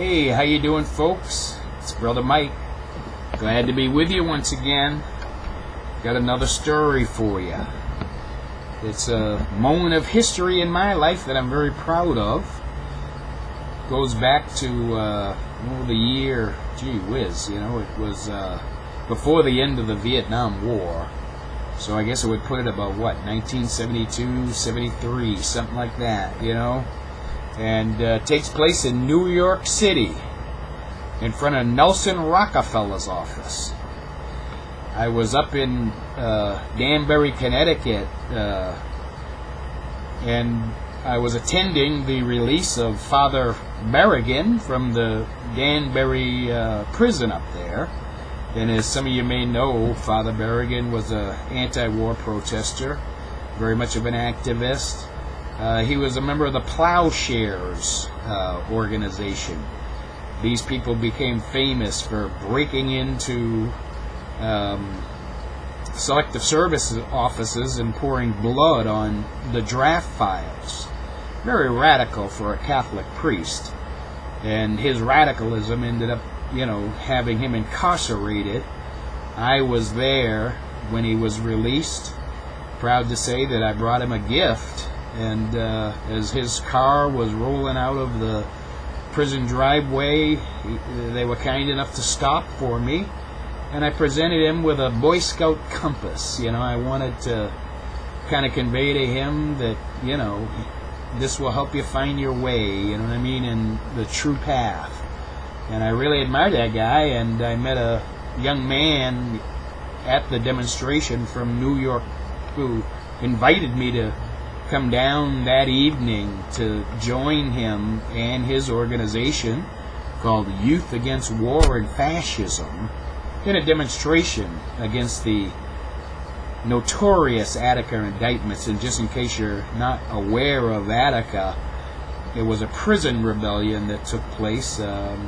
Hey, how you doing, folks? It's Brother Mike. Glad to be with you once again. Got another story for you. It's a moment of history in my life that I'm very proud of. Goes back to the year, gee whiz, it was before the end of the Vietnam War. So I guess it would put it about, 1972, 73, something like that, And takes place in New York City, in front of Nelson Rockerfeller's office. I was up in Danbury, Connecticut, and I was attending the release of Father Berrigan from the Danbury prison up there. And as some of you may know, Father Berrigan was an anti-war protester, very much of an activist. He was a member of the Plowshares organization. These people became famous for breaking into selective service offices and pouring blood on the draft files. Very radical for a Catholic priest. And his radicalism ended up, having him incarcerated. I was there when he was released. Proud to say that I brought him a gift. And as his car was rolling out of the prison driveway, they were kind enough to stop for me. And I presented him with a Boy Scout compass. I wanted to kind of convey to him that, this will help you find your way, in the true path. And I really admired that guy, and I met a young man at the demonstration from New York who invited me to come down that evening to join him and his organization called Youth Against War and Fascism in a demonstration against the notorious Attica indictments. And just in case you're not aware of Attica, it was a prison rebellion that took place. There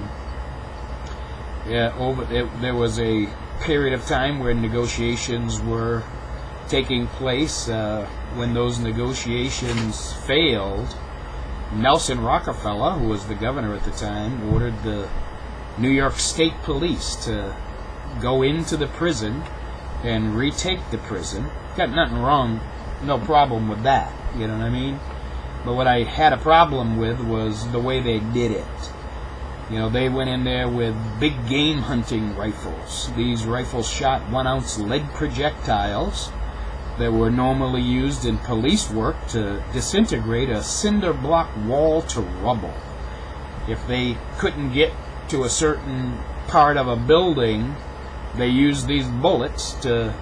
was a period of time where negotiations were taking place. When those negotiations failed, Nelson Rockerfeller, who was the governor at the time, ordered the New York State Police to go into the prison and retake the prison. Got nothing wrong, no problem with that, But what I had a problem with was the way they did it. They went in there with big game hunting rifles. These rifles shot 1-ounce lead projectiles that were normally used in police work to disintegrate a cinder block wall to rubble. If they couldn't get to a certain part of a building, they used these bullets to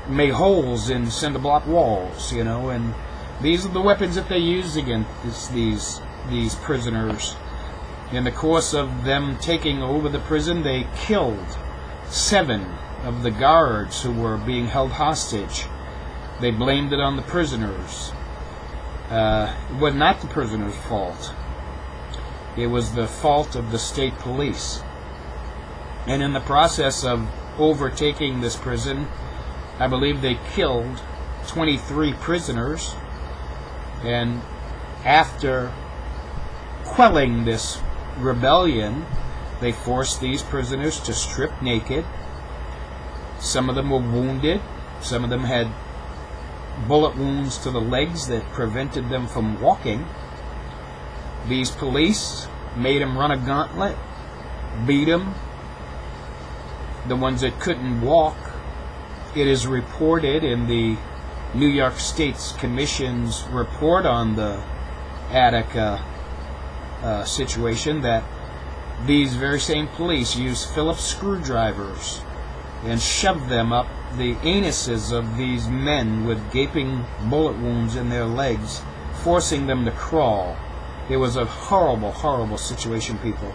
make holes in cinder block walls, and these are the weapons that they used against these prisoners. In the course of them taking over the prison, they killed 7 of the guards who were being held hostage. They blamed it on the prisoners. It was not the prisoners' fault. It was the fault of the state police. And in the process of overtaking this prison, I believe they killed 23 prisoners. And after quelling this rebellion, they forced these prisoners to strip naked. Some of them were wounded. Some of them had bullet wounds to the legs that prevented them from walking. These police made them run a gauntlet, beat them. The ones that couldn't walk, it is reported in the New York State's Commission's report on the Attica situation that these very same police used Phillips screwdrivers and shoved them up the anuses of these men with gaping bullet wounds in their legs, forcing them to crawl. It was a horrible, horrible situation, people.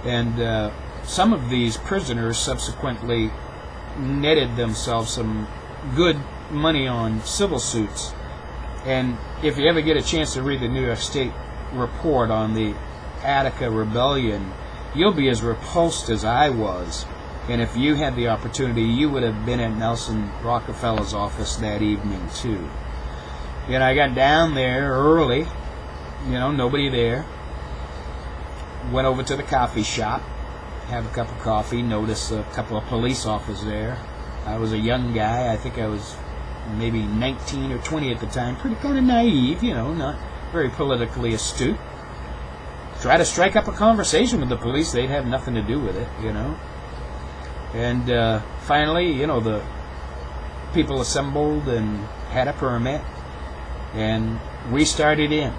And some of these prisoners subsequently netted themselves some good money on civil suits. And if you ever get a chance to read the New York State report on the Attica Rebellion, you'll be as repulsed as I was. And if you had the opportunity, you would have been at Nelson Rockerfeller's office that evening too. I got down there early, nobody there. went over to the coffee shop, have a cup of coffee, noticed a couple of police officers there. I was a young guy. I think I was maybe 19 or 20 at the time. Pretty kind of naive, not very politically astute. Try to strike up a conversation with the police. They'd have nothing to do with it, And finally, the people assembled and had a permit. And we started in,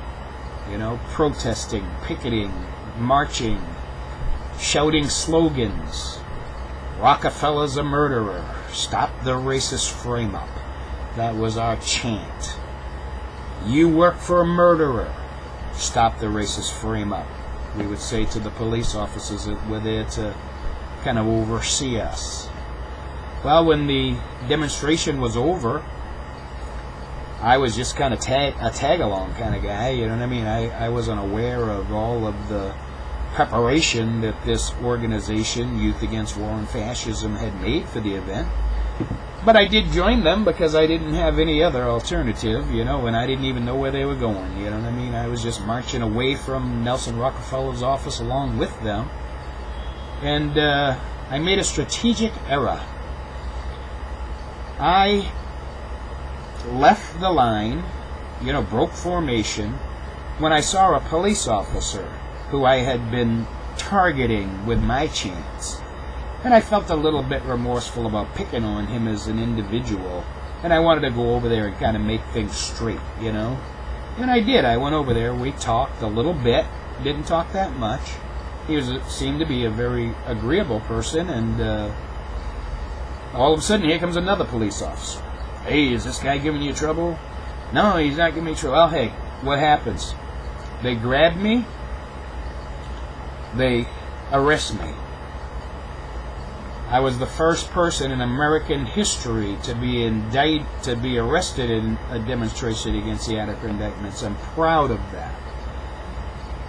protesting, picketing, marching, shouting slogans. Rockefeller's a murderer. Stop the racist frame-up. That was our chant. You work for a murderer. Stop the racist frame-up. We would say to the police officers that were there to kind of oversee us. Well, when the demonstration was over, I was just kind of a tag-along kind of guy, you know what I mean? I wasn't aware of all of the preparation that this organization, Youth Against War and Fascism, had made for the event. But I did join them because I didn't have any other alternative, and I didn't even know where they were going, you know what I mean? I was just marching away from Nelson Rockerfeller's office along with them. And I made a strategic error. I left the line, broke formation, when I saw a police officer who I had been targeting with my chants. And I felt a little bit remorseful about picking on him as an individual. And I wanted to go over there and kind of make things straight, And I did. I went over there. We talked a little bit. Didn't talk that much. He seemed to be a very agreeable person. And all of a sudden, here comes another police officer. Hey, is this guy giving you trouble? No, he's not giving me trouble. Well, hey, what happens? They grab me. They arrest me. I was the first person in American history to be arrested in a demonstration against the Attica indictments. I'm proud of that.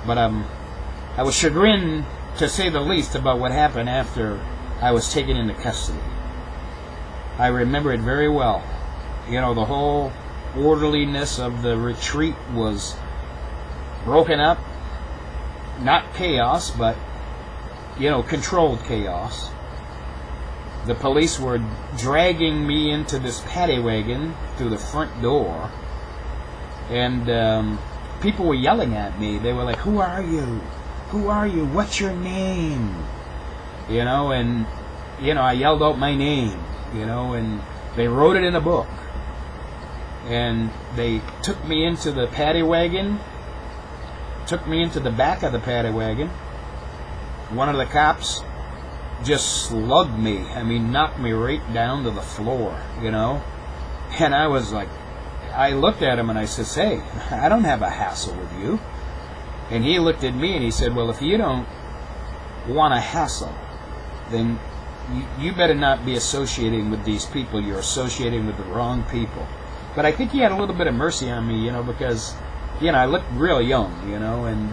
But I was chagrined, to say the least, about what happened after I was taken into custody. I remember it very well. The whole orderliness of the retreat was broken up. Not chaos, but, controlled chaos. The police were dragging me into this paddy wagon through the front door. And people were yelling at me. They were like, who are you? Who are you? What's your name? And, I yelled out my name, and they wrote it in a book. And they took me into the paddy wagon, took me into the back of the paddy wagon. One of the cops just slugged me. Knocked me right down to the floor, And I was like, I looked at him and I said, hey, I don't have a hassle with you. And he looked at me and he said, well, if you don't want a hassle, then you better not be associating with these people. You're associating with the wrong people. But I think he had a little bit of mercy on me, because, I looked real young, and,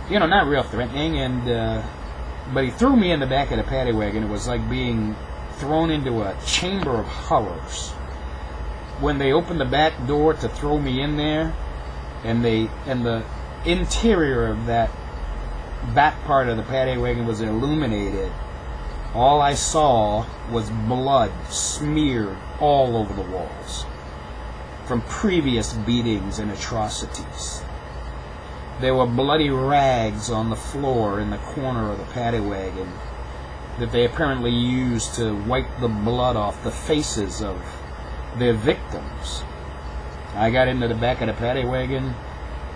not real threatening. And but he threw me in the back of the paddy wagon. It was like being thrown into a chamber of horrors. When they opened the back door to throw me in there, and the interior of that back part of the paddy wagon was illuminated, all I saw was blood smeared all over the walls from previous beatings and atrocities. There were bloody rags on the floor in the corner of the paddy wagon that they apparently used to wipe the blood off the faces of their victims. I got into the back of the paddy wagon,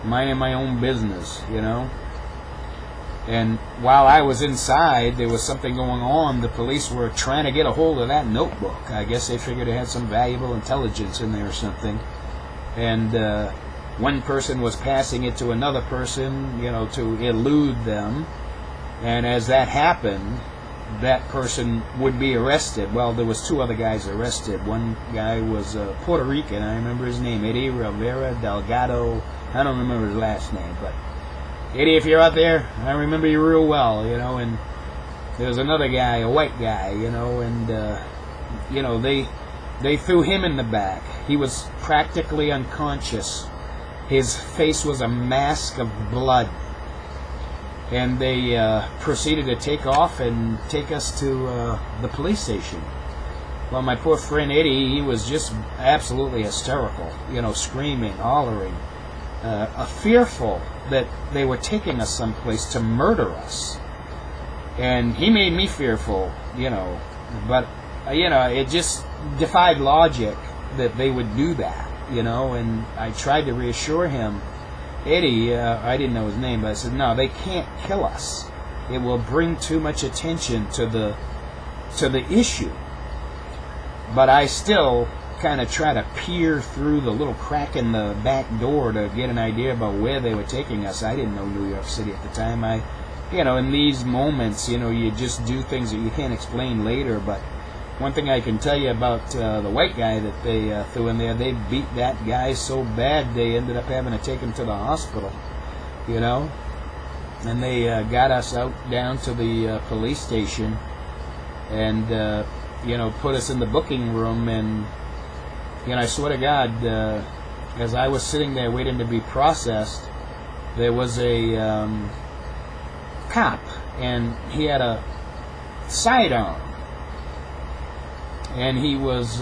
minding my own business, And while I was inside, there was something going on. The police were trying to get a hold of that notebook. I guess they figured it had some valuable intelligence in there or something. And one person was passing it to another person, to elude them. And as that happened, that person would be arrested. Well, there was two other guys arrested. One guy was Puerto Rican. I remember his name, Eddie Rivera Delgado. I don't remember his last name, but Eddie, if you're out there, I remember you real well, and there was another guy, a white guy, and, they threw him in the back. He was practically unconscious. His face was a mask of blood. and they proceeded to take off and take us to the police station. Well, my poor friend Eddie, he was just absolutely hysterical, screaming, hollering, fearful that they were taking us someplace to murder us. And he made me fearful, but, it just defied logic that they would do that, and I tried to reassure him. Eddie, I didn't know his name, but I said, no, they can't kill us. It will bring too much attention to the issue. But I still kind of try to peer through the little crack in the back door to get an idea about where they were taking us. I didn't know New York City at the time. In these moments, you just do things that you can't explain later. But one thing I can tell you about the white guy that they threw in there, they beat that guy so bad they ended up having to take him to the hospital, And they got us out down to the police station and, put us in the booking room. And, I swear to God, as I was sitting there waiting to be processed, there was a cop, and he had a sidearm. And he was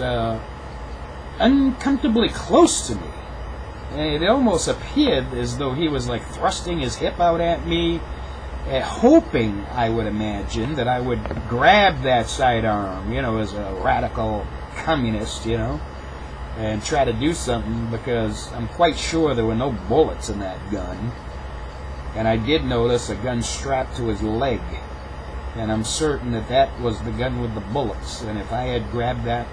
uncomfortably close to me. And it almost appeared as though he was like thrusting his hip out at me, hoping, I would imagine, that I would grab that sidearm, as a radical communist, and try to do something, because I'm quite sure there were no bullets in that gun. And I did notice a gun strapped to his leg. And I'm certain that was the gun with the bullets. And if I had grabbed that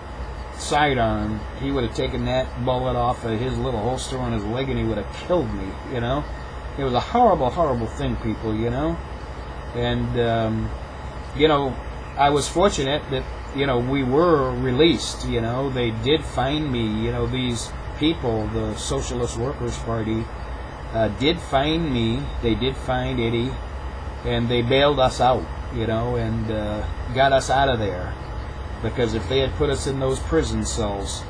sidearm, he would have taken that bullet off of his little holster on his leg and he would have killed me, It was a horrible, horrible thing, people, And, I was fortunate that, we were released, They did find me, these people, the Socialist Workers Party, did find me. They did find Eddie, and they bailed us out, and got us out of there. Because if they had put us in those prison cells,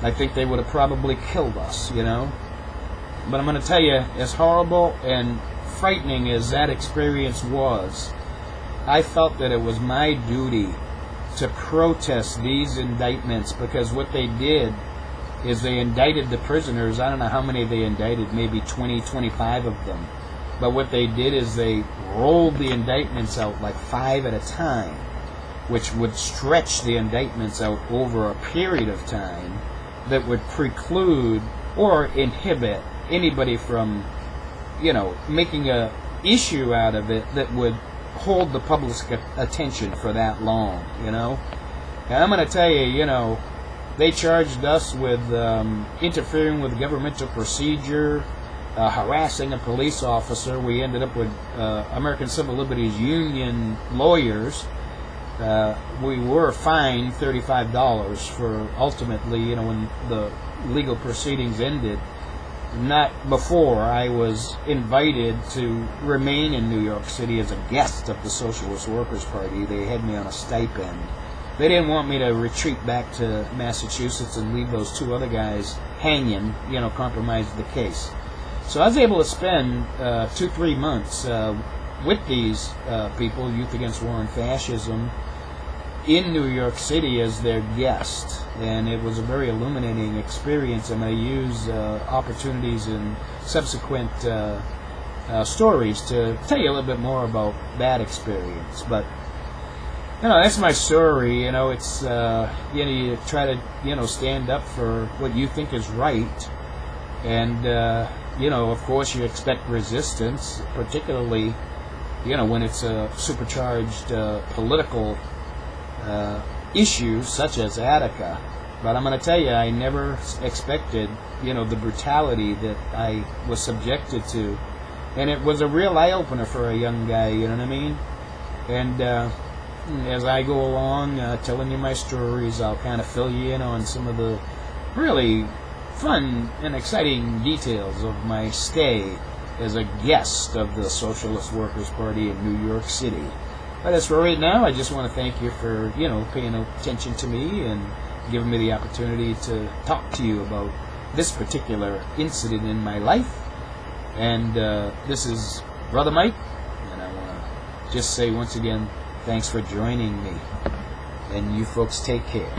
I think they would have probably killed us, But I'm going to tell you, as horrible and frightening as that experience was, I felt that it was my duty to protest these indictments, because what they did is they indicted the prisoners. I don't know how many they indicted, maybe 20, 25 of them. But what they did is they rolled the indictments out like 5 at a time, which would stretch the indictments out over a period of time that would preclude or inhibit anybody from, making a issue out of it that would hold the public's attention for that long, And I'm going to tell you, they charged us with interfering with governmental procedure, harassing a police officer. We ended up with American Civil Liberties Union lawyers. We were fined $35 for ultimately, when the legal proceedings ended. Not before I was invited to remain in New York City as a guest of the Socialist Workers Party. They had me on a stipend. They didn't want me to retreat back to Massachusetts and leave those 2 other guys hanging, compromise the case. So I was able to spend 2-3 months with these people, Youth Against War and Fascism, in New York City as their guest. And it was a very illuminating experience. I'm going to use opportunities in subsequent stories to tell you a little bit more about that experience. But that's my story. It's you try to stand up for what you think is right, and of course you expect resistance, particularly when it's a supercharged political issue such as Attica. But I'm going to tell you, I never expected the brutality that I was subjected to, and it was a real eye opener for a young guy. You know what I mean? And as I go along telling you my stories, I'll kind of fill you in on some of the really fun and exciting details of my stay as a guest of the Socialist Workers Party in New York City. But as for right now, I just want to thank you for, paying attention to me and giving me the opportunity to talk to you about this particular incident in my life. And this is Brother Mike, and just say once again, thanks for joining me. And you folks take care.